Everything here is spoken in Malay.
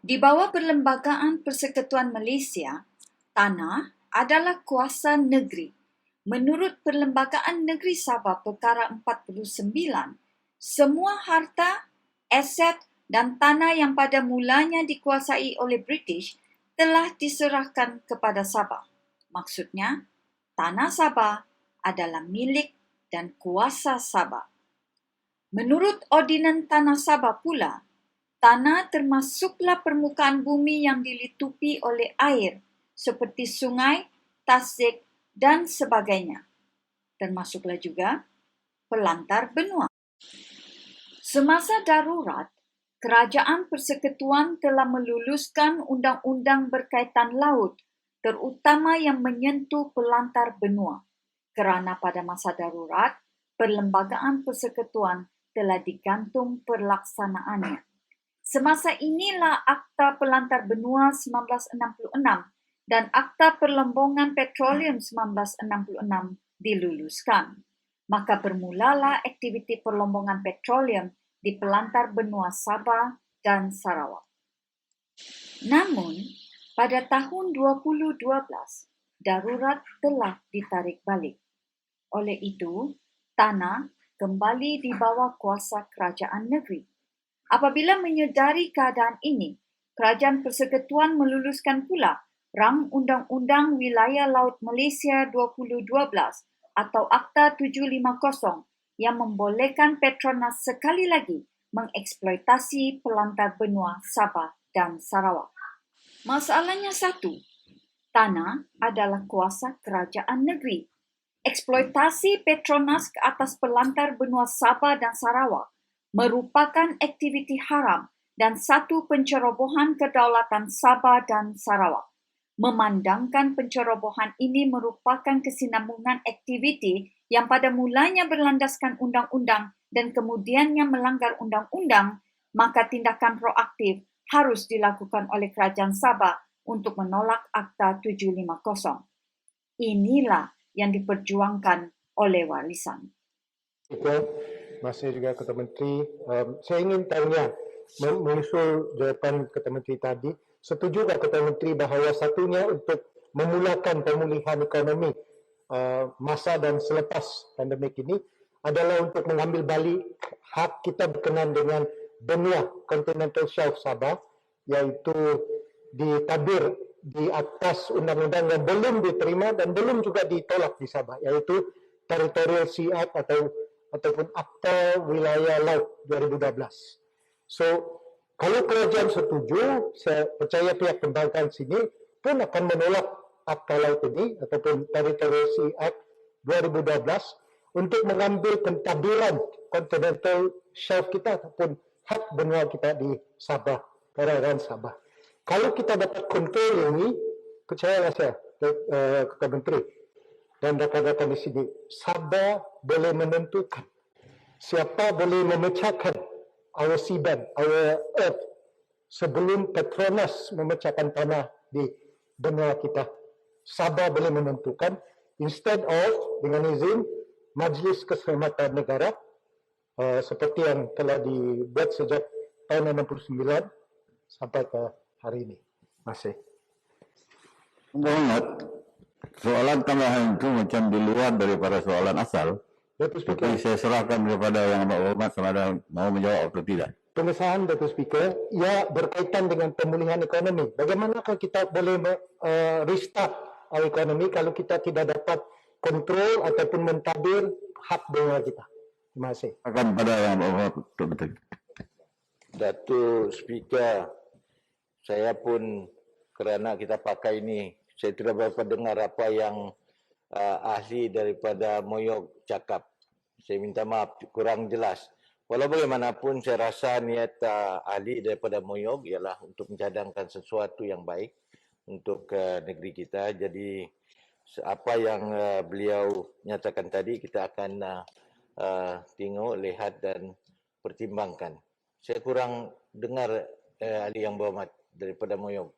Di bawah Perlembagaan Persekutuan Malaysia, tanah adalah kuasa negeri. Menurut Perlembagaan Negeri Sabah Perkara 49, semua harta, aset dan tanah yang pada mulanya dikuasai oleh British telah diserahkan kepada Sabah. Maksudnya, tanah Sabah adalah milik dan kuasa Sabah. Menurut Ordinan Tanah Sabah pula, tanah termasuklah permukaan bumi yang dilitupi oleh air seperti sungai, tasik dan sebagainya. Termasuklah juga pelantar benua. Semasa darurat, Kerajaan Persekutuan telah meluluskan undang-undang berkaitan laut, terutama yang menyentuh pelantar benua. Kerana pada masa darurat, Perlembagaan Persekutuan telah digantung perlaksanaannya. Semasa inilah Akta Pelantar Benua 1966 dan Akta Perlombongan Petroleum 1966 diluluskan. Maka bermulalah aktiviti perlombongan petroleum di pelantar benua Sabah dan Sarawak. Namun, pada tahun 2012, darurat telah ditarik balik. Oleh itu, tanah kembali di bawah kuasa kerajaan negeri. Apabila menyedari keadaan ini, Kerajaan Persekutuan meluluskan pula Rang Undang-Undang Wilayah Laut Malaysia 2012 atau Akta 750 yang membolehkan Petronas sekali lagi mengeksploitasi pelantar benua Sabah dan Sarawak. Masalahnya satu, tanah adalah kuasa kerajaan negeri. Eksploitasi Petronas ke atas pelantar benua Sabah dan Sarawak merupakan aktiviti haram dan satu pencerobohan kedaulatan Sabah dan Sarawak. Memandangkan pencerobohan ini merupakan kesinambungan aktiviti yang pada mulanya berlandaskan undang-undang dan kemudiannya melanggar undang-undang, maka tindakan proaktif harus dilakukan oleh Kerajaan Sabah untuk menolak Akta 750. Inilah yang diperjuangkan oleh warisan. Terima kasih juga Ketua Menteri. Saya ingin tanya, menyusul jawapan Ketua Menteri tadi, setuju tak Ketua Menteri bahawa satunya untuk memulakan pemulihan ekonomi masa dan selepas pandemik ini adalah untuk mengambil balik hak kita berkenaan dengan benua continental shelf Sabah, iaitu ditabir di atas undang-undang yang belum diterima dan belum juga ditolak di Sabah, iaitu Territorial Sea Act ataupun Akta Wilayah Laut 2012. So, kalau kerajaan setuju, saya percaya pihak perbankan sini pun akan menolak Akta Laut ini ataupun Territorial Sea Act 2012 untuk mengambil pentadbiran continental shelf kita ataupun hak benua kita di Sabah, perairan Sabah. Kalau kita dapat kontrol ini, percayalah saya, Ketua Menteri dan rakan-rakan di sini, Sabah boleh menentukan siapa boleh memecahkan our seabed, our earth, sebelum Petronas memecahkan tanah di benua kita. Sabah boleh menentukan, instead of, dengan izin, Majlis Keselamatan Negara, seperti yang telah dibuat sejak tahun 69 sampai ke hari ini. Terima kasih. Mengingat soalan tambahan itu macam di luar daripada soalan asal, tapi saya serahkan kepada yang berhormat sama ada mau menjawab atau tidak. Pengesahan Datuk Speaker, ia berkaitan dengan pemulihan ekonomi. Bagaimanakah kita boleh restart our ekonomi kalau kita tidak dapat kontrol ataupun mentadbir hak benua kita? Terima kasih. Akan pada yang berhormat betul-betul. Datuk Speaker, saya pun kerana kita pakai ini, saya tidak dapat dengar apa yang ahli daripada Moyog cakap. Saya minta maaf, kurang jelas. Walau bagaimanapun, saya rasa niat ahli daripada Moyog ialah untuk mencadangkan sesuatu yang baik untuk negeri kita. Jadi, apa yang beliau nyatakan tadi, kita akan tengok, lihat dan pertimbangkan. Saya kurang dengar ahli yang berhormat daripada Moyog.